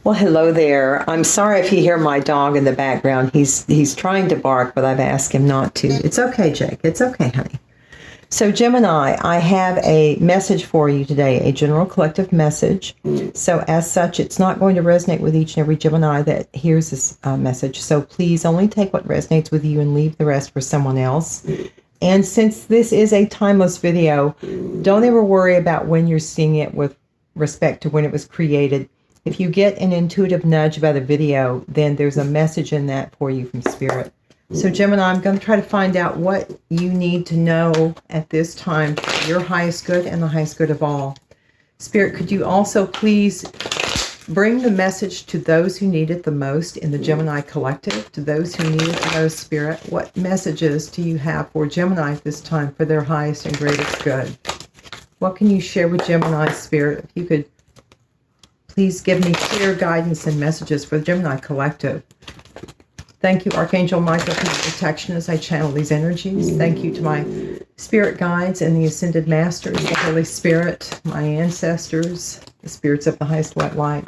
Well, hello there. I'm sorry if you hear my dog in the background. He's trying to bark, but I've asked him not to. It's okay, Jake. It's okay, honey. So, Gemini, I have a message for you today, a general collective message. So, as such, it's not going to resonate with each and every Gemini that hears this message. So, please only take what resonates with you and leave the rest for someone else. And since this is a timeless video, don't ever worry about when you're seeing it with respect to when it was created. If you get an intuitive nudge about a video, then there's a message in that for you from Spirit. So Gemini, I'm going to try to find out what you need to know at this time for your highest good and the highest good of all. Spirit, could you also please bring the message to those who need it the most in the Gemini collective, to those who need it the most, Spirit? What messages do you have for Gemini at this time for their highest and greatest good? What can you share with Gemini, Spirit? If you could please give me clear guidance and messages for the Gemini collective. Thank you, Archangel Michael, for your protection as I channel these energies. Thank you to my spirit guides and the Ascended Masters, the Holy Spirit, my ancestors, the spirits of the highest white light.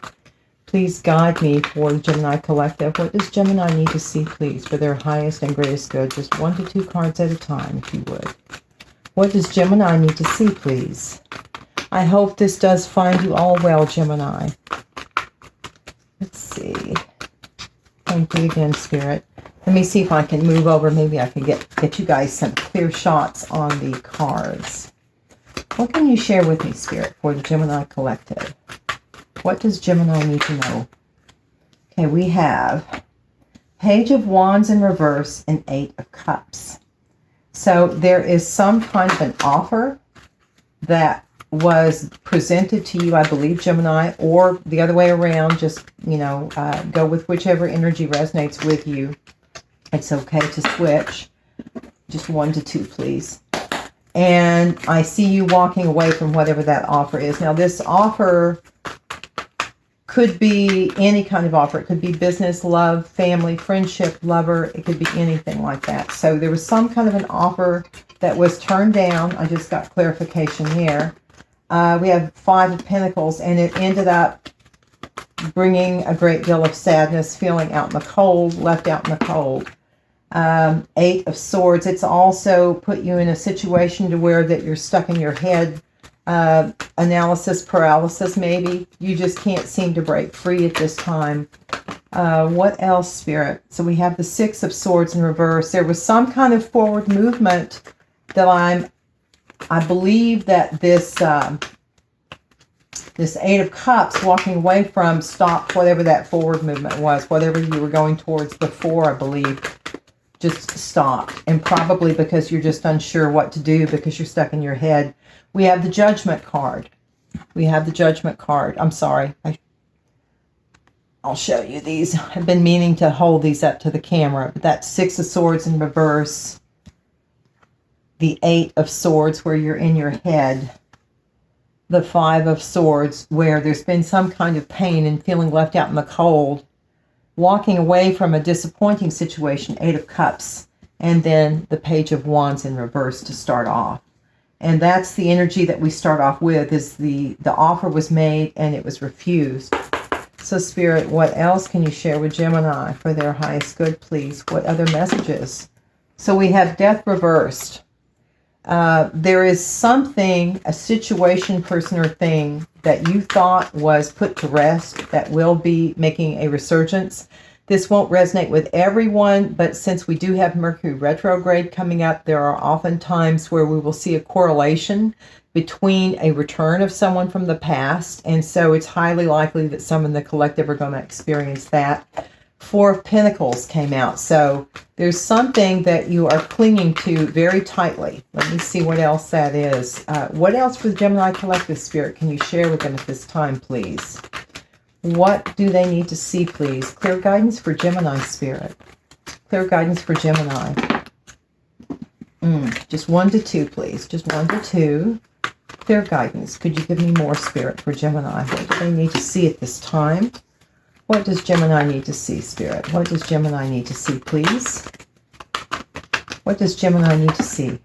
Please guide me for the Gemini collective. What does Gemini need to see, please, for their highest and greatest good? Just 1 to 2 cards at a time, if you would. What does Gemini need to see, please? I hope this does find you all well, Gemini. Let's see. Thank you again, Spirit. Let me see if I can move over. Maybe I can get you guys some clear shots on the cards. What can you share with me, Spirit, for the Gemini collective? What does Gemini need to know? Okay, we have Page of Wands in reverse and 8 of Cups. So there is some kind of an offer that was presented to you, I believe, Gemini, or the other way around. Just, go with whichever energy resonates with you. It's okay to switch. Just 1 to 2, please. And I see you walking away from whatever that offer is. Now, this offer could be any kind of offer. It could be business, love, family, friendship, lover. It could be anything like that. So there was some kind of an offer that was turned down. I just got clarification here. We have 5 of Pentacles, and it ended up bringing a great deal of sadness, feeling out in the cold, left out in the cold. 8 of Swords. It's also put you in a situation to where that you're stuck in your head. Analysis paralysis, maybe. You just can't seem to break free at this time. What else, Spirit? So we have the 6 of Swords in reverse. There was some kind of forward movement that I believe that this 8 of Cups, walking away from, stopped whatever that forward movement was. Whatever you were going towards before, I believe, just stopped. And probably because you're just unsure what to do because you're stuck in your head. We have the Judgment card. We have the Judgment card. I'm sorry. I'll show you these. I've been meaning to hold these up to the camera. But that's 6 of Swords in reverse. The 8 of Swords where you're in your head. The 5 of Swords where there's been some kind of pain and feeling left out in the cold. Walking away from a disappointing situation, 8 of Cups. And then the Page of Wands in reverse to start off. And that's the energy that we start off with, is the offer was made and it was refused. So Spirit, what else can you share with Gemini for their highest good, please? What other messages? So we have Death reversed. There is something, a situation, person, or thing that you thought was put to rest that will be making a resurgence. This won't resonate with everyone, but since we do have Mercury retrograde coming up, there are often times where we will see a correlation between a return of someone from the past, and so it's highly likely that some in the collective are going to experience that. 4 of Pentacles came out, so there's something that you are clinging to very tightly. Let me see what else that is. What else for the Gemini collective, Spirit, can you share with them at this time, please? What do they need to see, please? Clear guidance for Gemini, Spirit. Clear guidance for Gemini. Just 1 to 2, please. Just 1 to 2. Clear guidance. Could you give me more, Spirit, for Gemini? What do they need to see at this time? What does Gemini need to see, Spirit? What does Gemini need to see, please? What does Gemini need to see?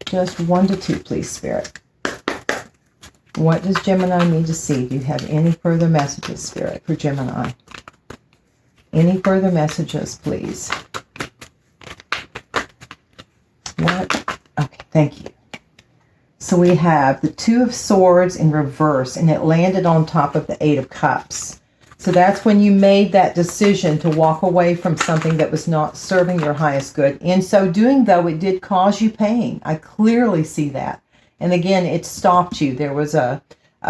Just 1 to 2, please, Spirit. What does Gemini need to see? Do you have any further messages, Spirit, for Gemini? Any further messages, please? What? Okay, thank you. So we have the Two of Swords in reverse, and it landed on top of the Eight of Cups. So that's when you made that decision to walk away from something that was not serving your highest good. In so doing, though, it did cause you pain. I clearly see that. And again, it stopped you. There was a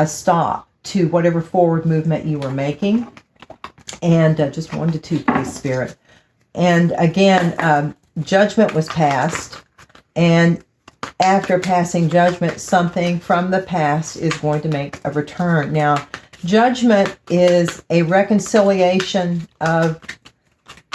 stop to whatever forward movement you were making. And just 1 to 2, please, Spirit. And again, judgment was passed. And after passing judgment, something from the past is going to make a return. Now, judgment is a reconciliation of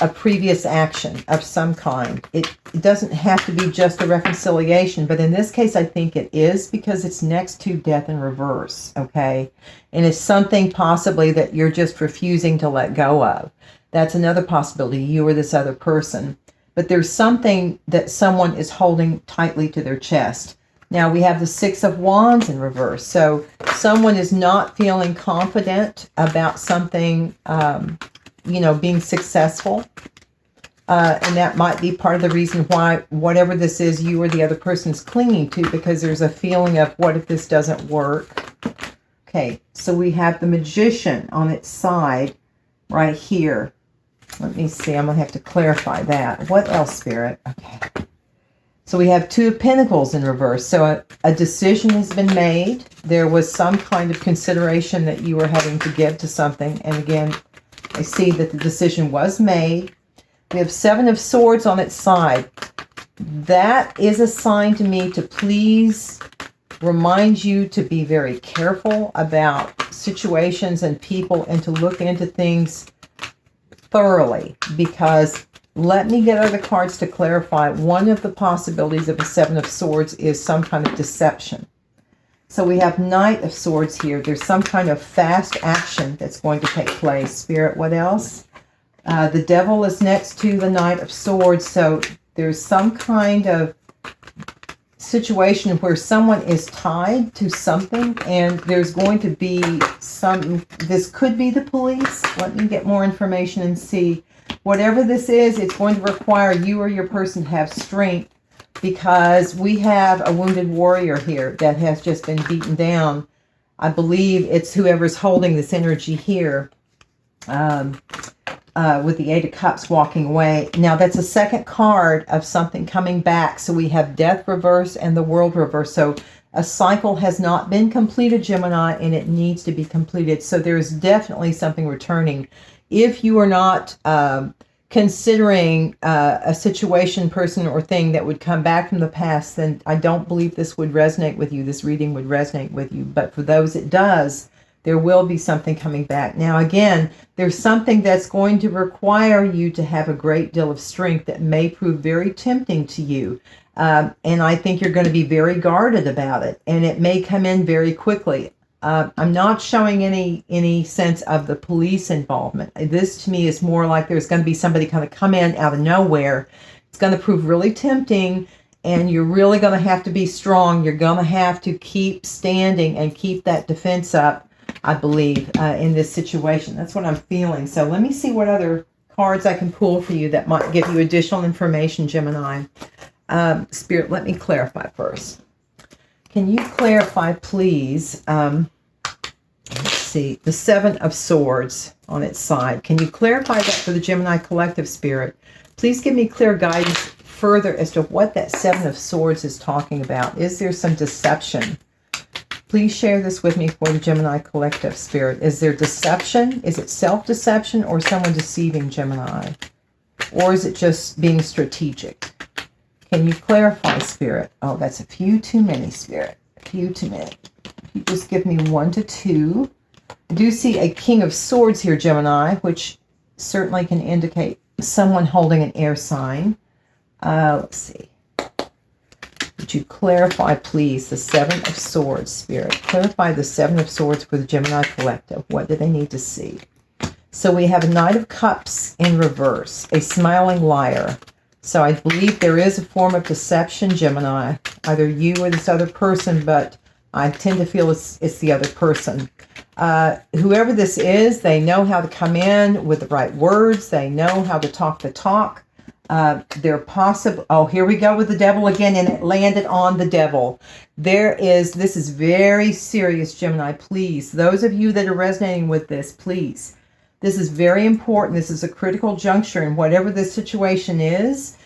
a previous action of some kind. It doesn't have to be just a reconciliation, but in this case, I think it is, because it's next to death in reverse, okay? And it's something possibly that you're just refusing to let go of. That's another possibility, you or this other person. But there's something that someone is holding tightly to their chest. Now we have the Six of Wands in reverse. So someone is not feeling confident about something, being successful. And that might be part of the reason why whatever this is, you or the other person is clinging to, because there's a feeling of, what if this doesn't work? Okay, so we have the Magician on its side right here. Let me see. I'm going to have to clarify that. What else, Spirit? Okay. So we have Two of Pentacles in reverse. So a decision has been made. There was some kind of consideration that you were having to give to something. And again, I see that the decision was made. We have Seven of Swords on its side. That is a sign to me to please remind you to be very careful about situations and people, and to look into things thoroughly, because let me get other cards to clarify. One of the possibilities of a Seven of Swords is some kind of deception. So we have Knight of Swords here. There's some kind of fast action that's going to take place. Spirit, what else? The Devil is next to the Knight of Swords. So there's some kind of situation where someone is tied to something, and there's going to be this could be the police. Let me get more information and see. Whatever this is, it's going to require you or your person to have strength, because we have a wounded warrior here that has just been beaten down. I believe it's whoever's holding this energy here, with the Eight of Cups walking away. Now, that's a second card of something coming back. So we have Death reverse and the World reverse. So a cycle has not been completed, Gemini, and it needs to be completed. So there's definitely something returning. If you are not considering a situation, person, or thing that would come back from the past, then I don't believe this would resonate with you. This reading would resonate with you. But for those it does, there will be something coming back. Now, again, there's something that's going to require you to have a great deal of strength that may prove very tempting to you. And I think you're going to be very guarded about it. And it may come in very quickly. I'm not showing any sense of the police involvement. This to me is more like there's going to be somebody kind of come in out of nowhere. It's going to prove really tempting, and you're really going to have to be strong. You're going to have to keep standing and keep that defense up, I believe, in this situation. That's what I'm feeling. So let me see what other cards I can pull for you that might give you additional information, Gemini. Spirit, let me clarify first. Can you clarify, please, let's see, the Seven of Swords on its side. Can you clarify that for the Gemini Collective, Spirit? Please give me clear guidance further as to what that Seven of Swords is talking about. Is there some deception? Please share this with me for the Gemini Collective, Spirit. Is there deception? Is it self-deception or someone deceiving Gemini? Or is it just being strategic? Can you clarify, Spirit? Oh, that's a few too many, Spirit. A few too many. If you just give me 1 to 2. I do see a King of Swords here, Gemini, which certainly can indicate someone holding an air sign. Let's see. Would you clarify, please, the Seven of Swords, Spirit? Clarify the Seven of Swords for the Gemini Collective. What do they need to see? So we have a Knight of Cups in reverse, a smiling liar. So I believe there is a form of deception, Gemini, either you or this other person, but I tend to feel it's the other person. Whoever this is, they know how to come in with the right words. They know how to talk the talk. They're possible. Oh, here we go with the devil again, and it landed on the devil. This is very serious, Gemini. Please, those of you that are resonating with this, please. This is very important. This is a critical juncture, and whatever this situation is,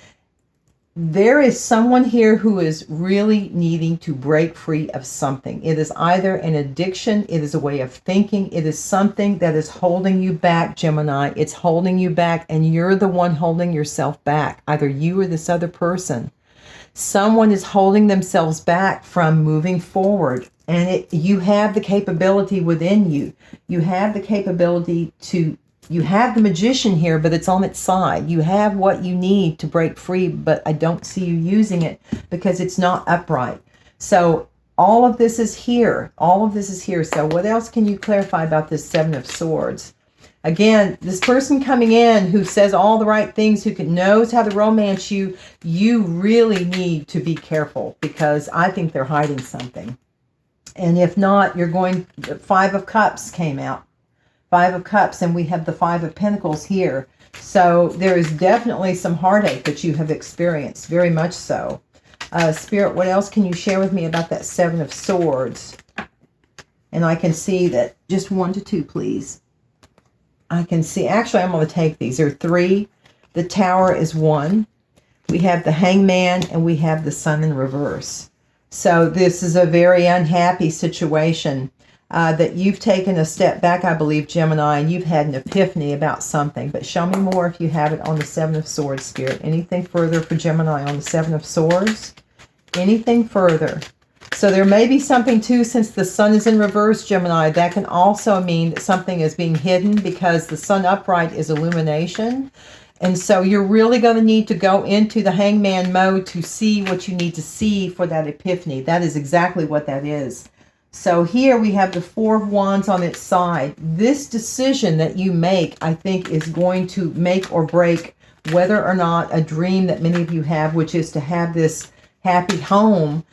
there is someone here who is really needing to break free of something. It is either an addiction, it is a way of thinking, it is something that is holding you back, Gemini. It's holding you back, and you're the one holding yourself back, either you or this other person. Someone is holding themselves back from moving forward, and you have the capability within you. You have the capability to You have the magician here, but it's on its side. You have what you need to break free, but I don't see you using it because it's not upright. So all of this is here. All of this is here. So what else can you clarify about this Seven of Swords? Again, this person coming in who says all the right things, who knows how to romance you, you really need to be careful because I think they're hiding something. And if not, the Five of Cups came out. Five of Cups, and we have the Five of Pentacles here. So there is definitely some heartache that you have experienced, very much so. Spirit, what else can you share with me about that Seven of Swords? And I can see that, just 1 to 2, please. I can see, actually, I'm going to take these. There are 3. The Tower is 1. We have the Hangman, and we have the Sun in reverse. So this is a very unhappy situation. That you've taken a step back, I believe, Gemini, and you've had an epiphany about something. But show me more if you have it on the Seven of Swords, Spirit. Anything further for Gemini on the Seven of Swords? Anything further? So there may be something, too, since the Sun is in reverse, Gemini. That can also mean that something is being hidden because the Sun upright is illumination. And so you're really going to need to go into the Hangman mode to see what you need to see for that epiphany. That is exactly what that is. So here we have the Four of Wands on its side. This decision that you make, I think, is going to make or break whether or not a dream that many of you have, which is to have this happy home,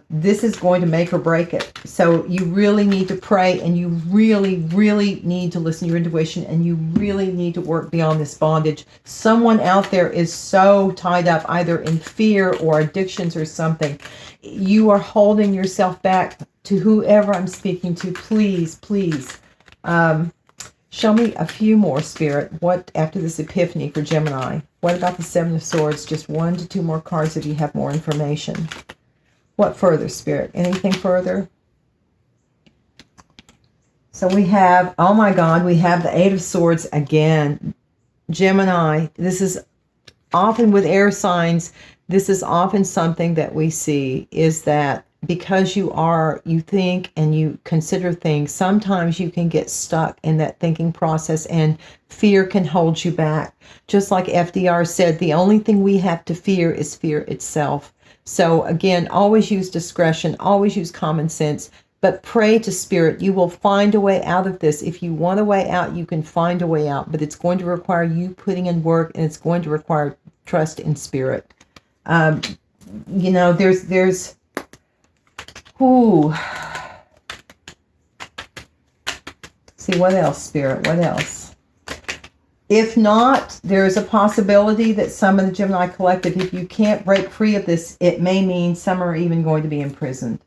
this is going to make or break it. So you really need to pray, and you really, really need to listen to your intuition, and you really need to work beyond this bondage. Someone out there is so tied up either in fear or addictions or something. You are holding yourself back. To whoever I'm speaking to, please, please, show me a few more, Spirit. What, after this epiphany for Gemini? What about the Seven of Swords? Just 1 to 2 more cards if you have more information. What further, Spirit? Anything further? So we have, oh my God, we have the Eight of Swords again. Gemini, this is often with air signs, this is often something that we see is that because you think and you consider things, sometimes you can get stuck in that thinking process and fear can hold you back. Just like FDR said, the only thing we have to fear is fear itself. So again, always use discretion, always use common sense, but pray to Spirit. You will find a way out of this. If you want a way out, you can find a way out, but it's going to require you putting in work, and it's going to require trust in Spirit. There's ooh. See, what else, Spirit? What else? If not, there is a possibility that some of the Gemini collective, if you can't break free of this, it may mean some are even going to be imprisoned.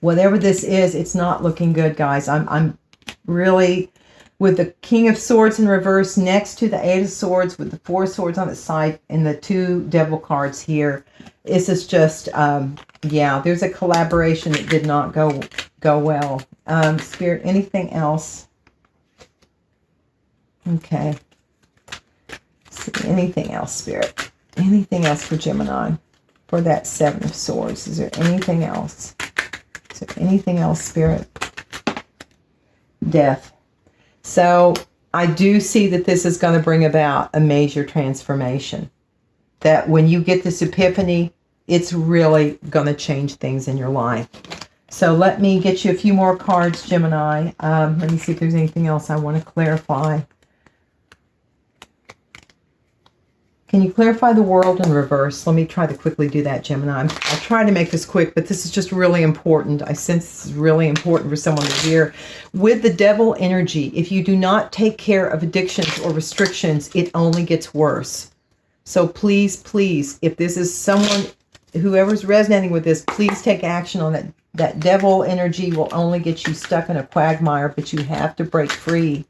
Whatever this is, it's not looking good, guys. I'm really, with the King of Swords in reverse next to the Eight of Swords with the Four Swords on its side and the 2 Devil cards here. This is just, there's a collaboration that did not go well. Spirit, anything else? Okay. See, anything else, Spirit? Anything else for Gemini? For that Seven of Swords? Is there anything else? Is there anything else, Spirit? Death. So I do see that this is going to bring about a major transformation. That when you get this epiphany, it's really going to change things in your life. So let me get you a few more cards, Gemini. Let me see if there's anything else I want to clarify. Can you clarify the world in reverse? Let me try to quickly do that, Gemini. I'll try to make this quick, but this is just really important. I sense this is really important for someone to hear. With the devil energy, if you do not take care of addictions or restrictions, it only gets worse. So please, please, if this is someone, whoever's resonating with this, please take action on it. That devil energy will only get you stuck in a quagmire, but you have to break free.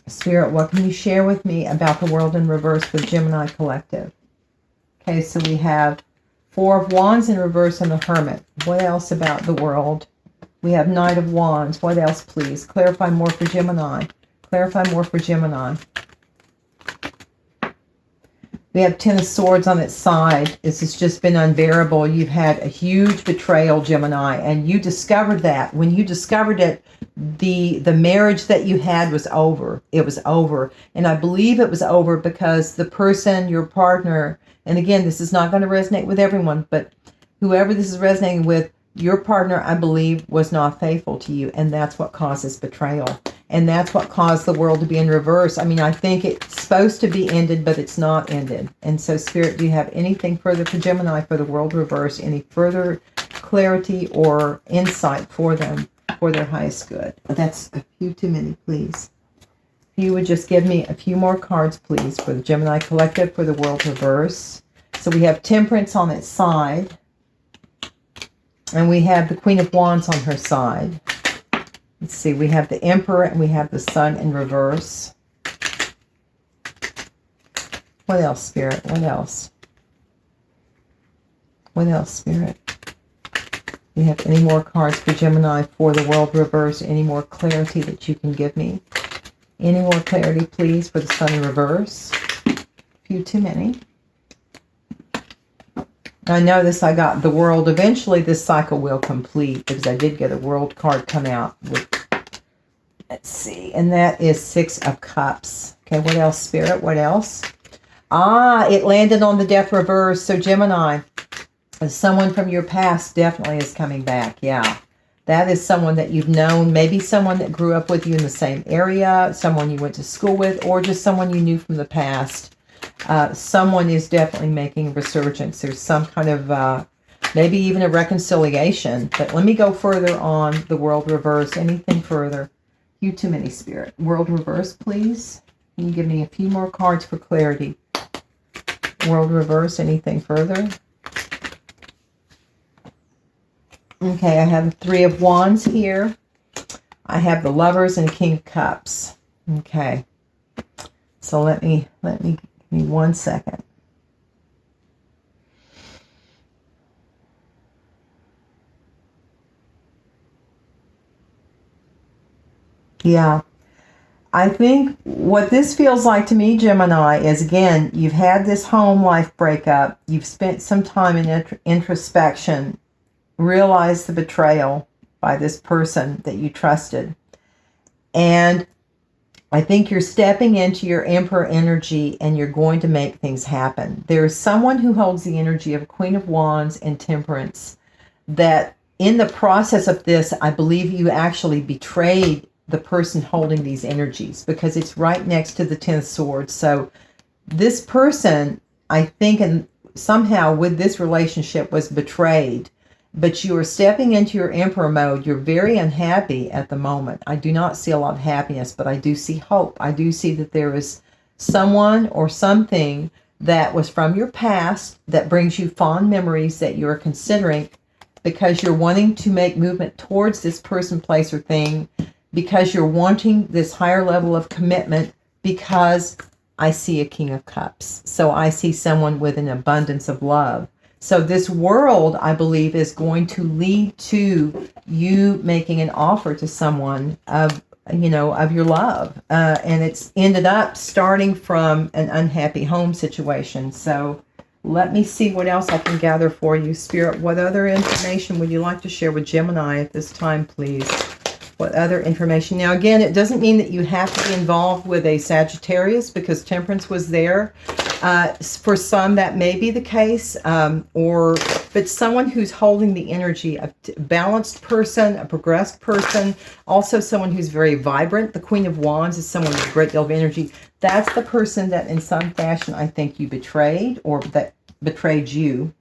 Spirit, what can you share with me about the world in reverse for Gemini Collective? Okay, so we have Four of Wands in reverse and the Hermit. What else about the world? We have Knight of Wands. What else, please? Clarify more for Gemini. Clarify more for Gemini. We have Ten of Swords on its side. This has just been unbearable. You've had a huge betrayal, Gemini, and you discovered that. When you discovered it, the marriage that you had was over. It was over. And I believe it was over because the person, your partner, and again, this is not going to resonate with everyone, but whoever this is resonating with, your partner, I believe, was not faithful to you, and that's what causes betrayal. And that's what caused the world to be in reverse. I mean, I think it's supposed to be ended, but it's not ended. And so, Spirit, do you have anything further for Gemini for the world reverse? Any further clarity or insight for them, for their highest good? That's a few too many, please. If you would just give me a few more cards, please, for the Gemini Collective for the world reverse. So we have Temperance on its side. And we have the Queen of Wands on her side. Let's see, we have the Emperor and we have the Sun in reverse. What else, Spirit? What else? What else, Spirit? Do you have any more cards for Gemini for the world reverse? Any more clarity that you can give me? Any more clarity, please, for the Sun in reverse? A few too many. I notice I got the World. Eventually this cycle will complete because I did get a World card come out with, let's see, and that is Six of Cups. Okay, what else, Spirit? What else? Ah, it landed on the Death reverse. So Gemini, someone from your past definitely is coming back. Yeah, that is someone that you've known, maybe someone that grew up with you in the same area, someone you went to school with, or just someone you knew from the past. Someone is definitely making a resurgence. There's some kind of, maybe even a reconciliation. But let me go further on the world reverse. Anything further? You too many, Spirit. World reverse, please. Can you give me a few more cards for clarity? World reverse, anything further? Okay, I have the Three of Wands here. I have the Lovers and King of Cups. Okay. So let me give me 1 second. Yeah. I think what this feels like to me, Gemini, is, again, you've had this home life breakup. You've spent some time in introspection, realized the betrayal by this person that you trusted. And I think you're stepping into your Emperor energy and you're going to make things happen. There is someone who holds the energy of Queen of Wands and Temperance that in the process of this, I believe you actually betrayed the person holding these energies because it's right next to the Ten of Swords. So this person, I think, and somehow with this relationship was betrayed. But you are stepping into your Emperor mode. You're very unhappy at the moment. I do not see a lot of happiness, but I do see hope. I do see that there is someone or something that was from your past that brings you fond memories that you're considering because you're wanting to make movement towards this person, place, or thing, because you're wanting this higher level of commitment, because I see a King of Cups. So I see someone with an abundance of love. So this world, I believe, is going to lead to you making an offer to someone of, of your love. And it's ended up starting from an unhappy home situation. So let me see what else I can gather for you. Spirit, what other information would you like to share with Gemini at this time, please? What other information? Now, again, it doesn't mean that you have to be involved with a Sagittarius because Temperance was there. For some, that may be the case, or but someone who's holding the energy of a balanced person, a progressed person, also someone who's very vibrant. The Queen of Wands is someone with a great deal of energy. That's the person that in some fashion I think you betrayed, or that betrayed you.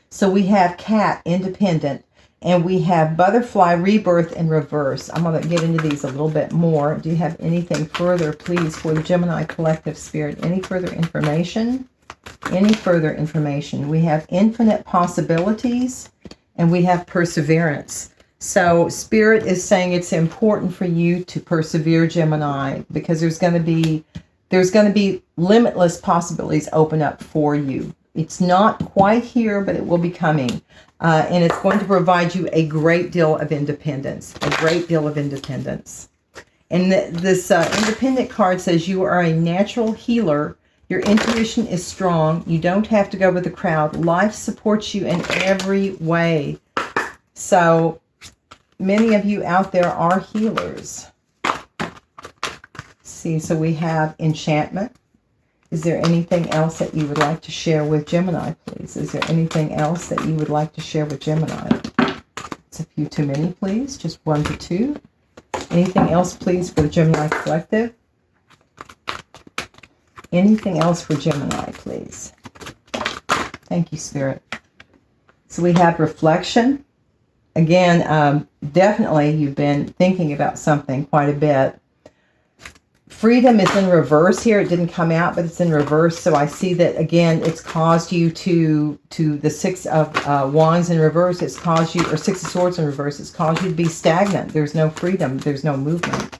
So we have Cat, independent, and we have Butterfly, rebirth in reverse. I'm going to get into these a little bit more. Do you have anything further, please, for the Gemini collective spirit? Any further information? Any further information? We have infinite possibilities, and we have perseverance. So Spirit is saying it's important for you to persevere, Gemini, because there's going to be limitless possibilities open up for you. It's not quite here, but it will be coming. And it's going to provide you a great deal of independence. A great deal of independence. And this independent card says you are a natural healer. Your intuition is strong. You don't have to go with the crowd. Life supports you in every way. So many of you out there are healers. See, so we have enchantment. Is there anything else that you would like to share with Gemini, please? Is there anything else that you would like to share with Gemini? It's a few too many, please. Just 1 to 2. Anything else, please, for the Gemini collective? Anything else for Gemini, please? Thank you, Spirit. So we have reflection. Again, definitely you've been thinking about something quite a bit. Freedom is in reverse here. It didn't come out, but it's in reverse. So I see that, again, it's caused you to the Six of Wands in reverse. It's caused you, or Six of Swords in reverse. It's caused you to be stagnant. There's no freedom. There's no movement.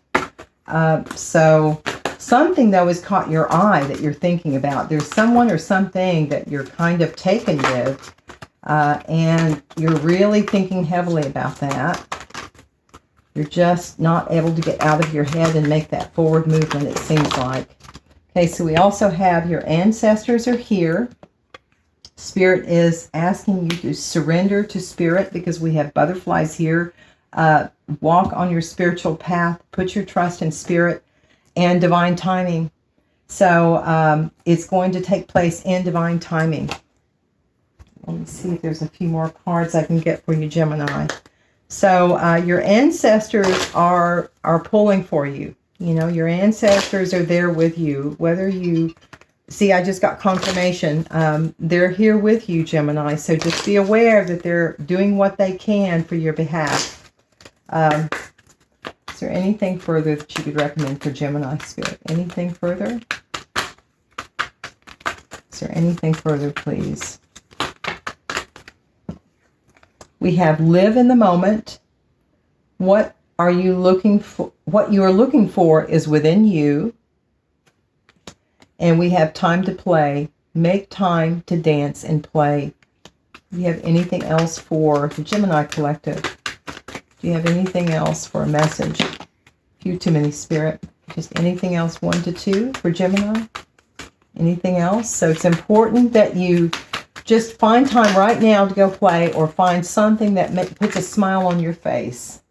So something, though, has caught your eye that you're thinking about. There's someone or something that you're kind of taken with, and you're really thinking heavily about that. You're just not able to get out of your head and make that forward movement, it seems like. Okay, so we also have your ancestors are here. Spirit is asking you to surrender to Spirit, because we have butterflies here. Walk on your spiritual path. Put your trust in Spirit and divine timing. So it's going to take place in divine timing. Let me see if there's a few more cards I can get for you, Gemini. So your ancestors are pulling for you. You know, your ancestors are there with you. Whether you... See, I just got confirmation. They're here with you, Gemini. So just be aware that they're doing what they can for your behalf. Is there anything further that you could recommend for Gemini, Spirit? Anything further? Is there anything further, please? We have live in the moment. What are you looking for? What you are looking for is within you. And we have time to play. Make time to dance and play. Do you have anything else for the Gemini collective? Do you have anything else for a message? Few too many, Spirit. Just anything else, 1 to 2 for Gemini? Anything else? So it's important that you just find time right now to go play, or find something that puts a smile on your face.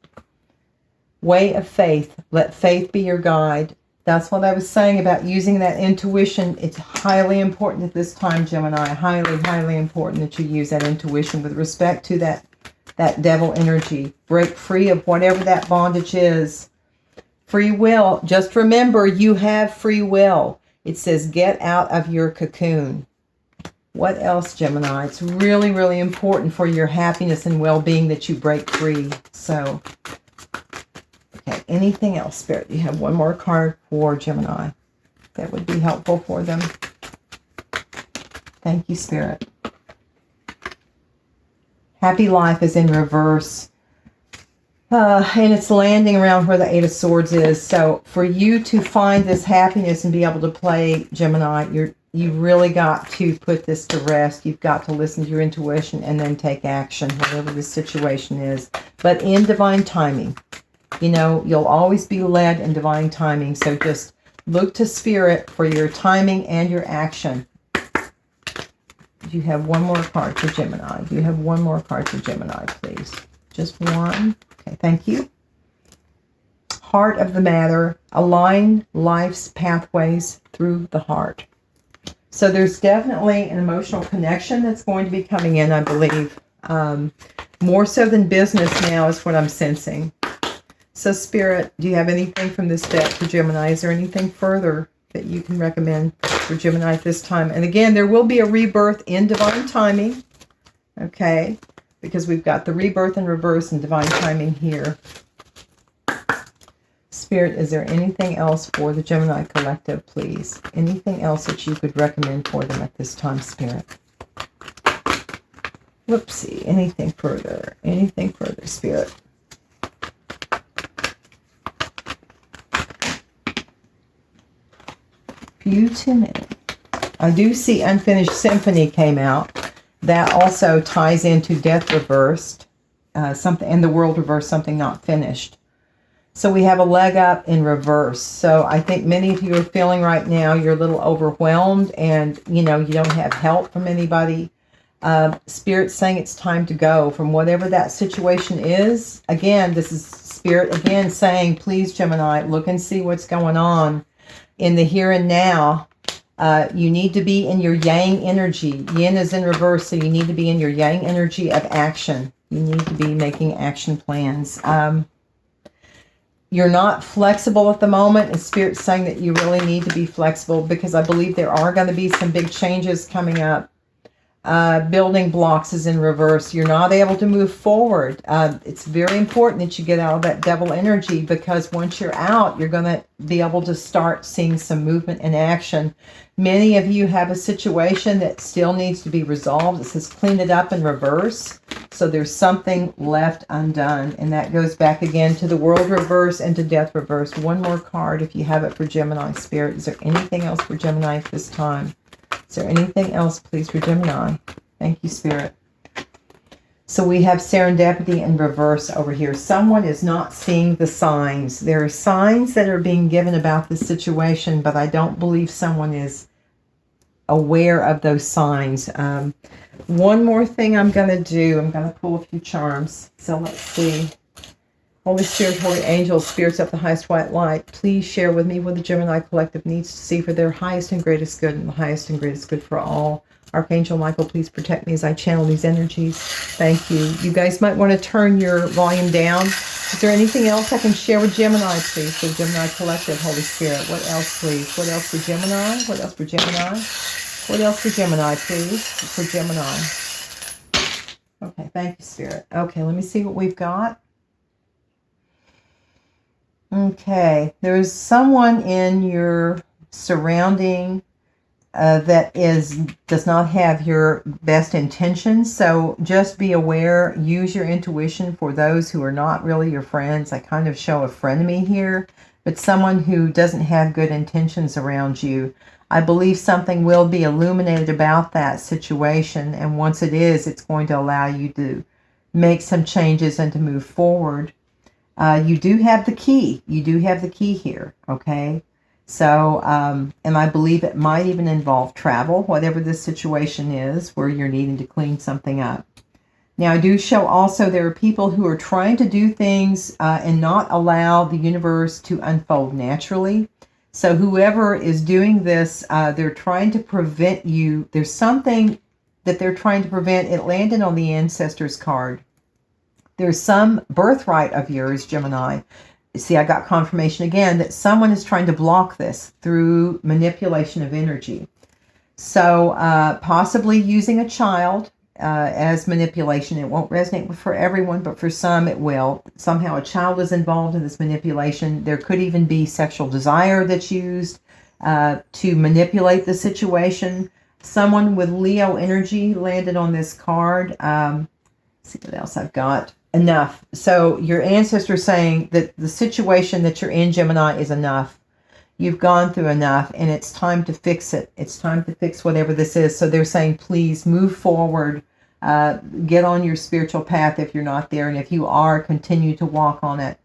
Way of faith. Let faith be your guide. That's what I was saying about using that intuition. It's highly important at this time, Gemini. Highly, highly important that you use that intuition with respect to that devil energy. Break free of whatever that bondage is. Free will. Just remember, you have free will. It says get out of your cocoon. What else, Gemini? It's really, really important for your happiness and well-being that you break free. So, okay, anything else, Spirit? You have one more card for Gemini that would be helpful for them. Thank you, Spirit. Happy life is in reverse. And it's landing around where the Eight of Swords is. So for you to find this happiness and be able to play, Gemini, you've really got to put this to rest. You've got to listen to your intuition and then take action, whatever the situation is. But in divine timing. You know, you'll always be led in divine timing. So just look to Spirit for your timing and your action. Do you have one more card for Gemini? Do you have one more card for Gemini, please? Just one. Okay, thank you. Heart of the matter. Align life's pathways through the heart. So there's definitely an emotional connection that's going to be coming in, I believe. More so than business now is what I'm sensing. So Spirit, do you have anything from this deck for Gemini? Is there anything further that you can recommend for Gemini at this time? And again, there will be a rebirth in divine timing. Okay, because we've got the rebirth in reverse and divine timing here. Spirit, is there anything else for the Gemini collective, please? Anything else that you could recommend for them at this time, Spirit? Whoopsie. Anything further? Anything further, Spirit? I do see Unfinished Symphony came out. That also ties into Death Reversed, something, and the World Reversed, something not finished. So we have a leg up in reverse. So I think many of you are feeling right now you're a little overwhelmed and, you know, you don't have help from anybody. Spirit's saying it's time to go from whatever that situation is. Again, this is Spirit again saying, please, Gemini, look and see what's going on in the here and now. You need to be in your yang energy. Yin is in reverse, so you need to be in your yang energy of action. You need to be making action plans. You're not flexible at the moment, and Spirit's saying that you really need to be flexible because I believe there are going to be some big changes coming up. Building blocks is in reverse. You're not able to move forward. It's very important that you get out of that devil energy because once you're out, you're going to be able to start seeing some movement and action. Many of you have a situation that still needs to be resolved. It says clean it up in reverse. So there's something left undone. And that goes back again to the World Reverse and to Death Reverse. One more card if you have it for Gemini, Spirit. Is there anything else for Gemini at this time? Is there anything else, please, for Gemini? Thank you, Spirit. So we have serendipity in reverse over here. Someone is not seeing the signs. There are signs that are being given about the situation, but I don't believe someone is aware of those signs. One more thing I'm going to do. I'm going to pull a few charms. So let's see. Holy Spirit, Holy Angels, Spirits of the highest white light, please share with me what the Gemini Collective needs to see for their highest and greatest good and the highest and greatest good for all. Archangel Michael, please protect me as I channel these energies. Thank you. You guys might want to turn your volume down. Is there anything else I can share with Gemini, please, for the Gemini Collective, Holy Spirit? What else, please? What else for Gemini? What else for Gemini? What else for Gemini, please? For Gemini. Okay, thank you, Spirit. Okay, let me see what we've got. Okay, there's someone in your surrounding that does not have your best intentions. So just be aware, use your intuition for those who are not really your friends. I kind of show a frenemy here, but someone who doesn't have good intentions around you. I believe something will be illuminated about that situation, and once it is, it's going to allow you to make some changes and to move forward. You do have the key. You do have the key here, okay? So, and I believe it might even involve travel, whatever this situation is, where you're needing to clean something up. Now, I do show also there are people who are trying to do things and not allow the universe to unfold naturally. So whoever is doing this, they're trying to prevent you. There's something that they're trying to prevent. It landed on the Ancestors card. There's some birthright of yours, Gemini. See, I got confirmation again that someone is trying to block this through manipulation of energy. So possibly using a child as manipulation. It won't resonate for everyone, but for some it will. Somehow a child is involved in this manipulation. There could even be sexual desire that's used to manipulate the situation. Someone with Leo energy landed on this card. Let's see what else I've got. Enough. So your ancestors saying that the situation that you're in, Gemini, is enough. You've gone through enough and it's time to fix it. It's time to fix whatever this is. So they're saying, please move forward. Get on your spiritual path if you're not there. And if you are, continue to walk on it.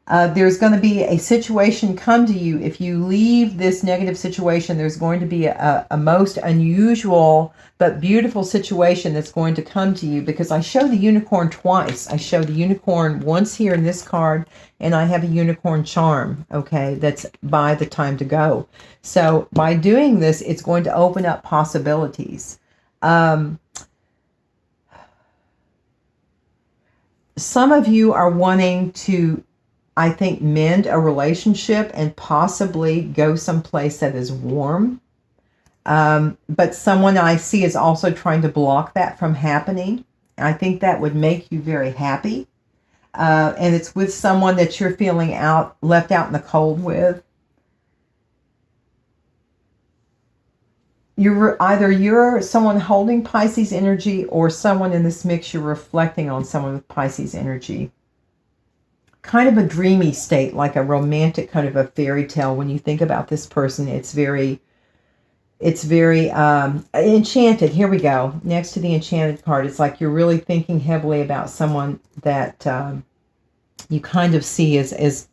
There's going to be a situation come to you. If you leave this negative situation, there's going to be a most unusual but beautiful situation that's going to come to you, because I show the unicorn twice. I show the unicorn once here in this card, and I have a unicorn charm, okay, that's by the time to go. So by doing this, it's going to open up possibilities. Some of you are wanting to, I think, mend a relationship and possibly go someplace that is warm. But someone I see is also trying to block that from happening. I think that would make you very happy. And it's with someone that you're feeling left out in the cold with. You're someone holding Pisces energy, or someone in this mix, you're reflecting on someone with Pisces energy. Kind of a dreamy state, like a romantic kind of a fairy tale. When you think about this person, it's very enchanted. Here we go. Next to the enchanted card, it's like you're really thinking heavily about someone that you kind of see as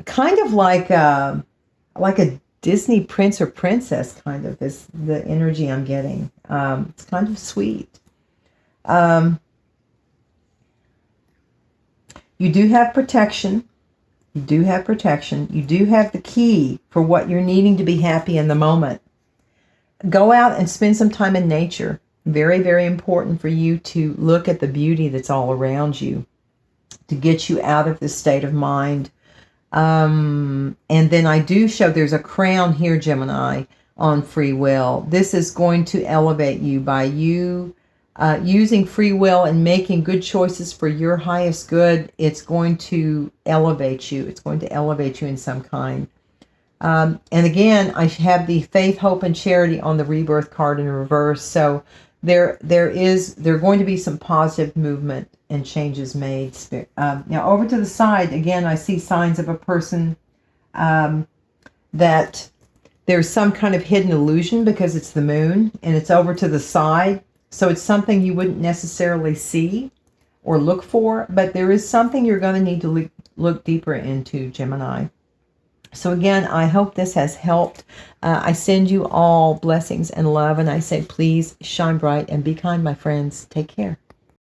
kind of like a Disney prince or princess, kind of, is the energy I'm getting. It's kind of sweet. You do have protection. You do have protection. You do have the key for what you're needing to be happy in the moment. Go out and spend some time in nature. Very, very important for you to look at the beauty that's all around you, to get you out of this state of mind. And then I do show there's a crown here, Gemini, on free will. This is going to elevate you by you using free will and making good choices for your highest good. It's going to elevate you. It's going to elevate you in some kind. And again, I have the faith, hope, and charity on the rebirth card in reverse. So there are going to be some positive movement and changes made. Now over to the side, again, I see signs of a person that there's some kind of hidden illusion, because it's the moon and it's over to the side. So it's something you wouldn't necessarily see or look for, but there is something you're going to need to look deeper into, Gemini. So again, I hope this has helped. I send you all blessings and love, and I say, please shine bright and be kind, my friends. Take care.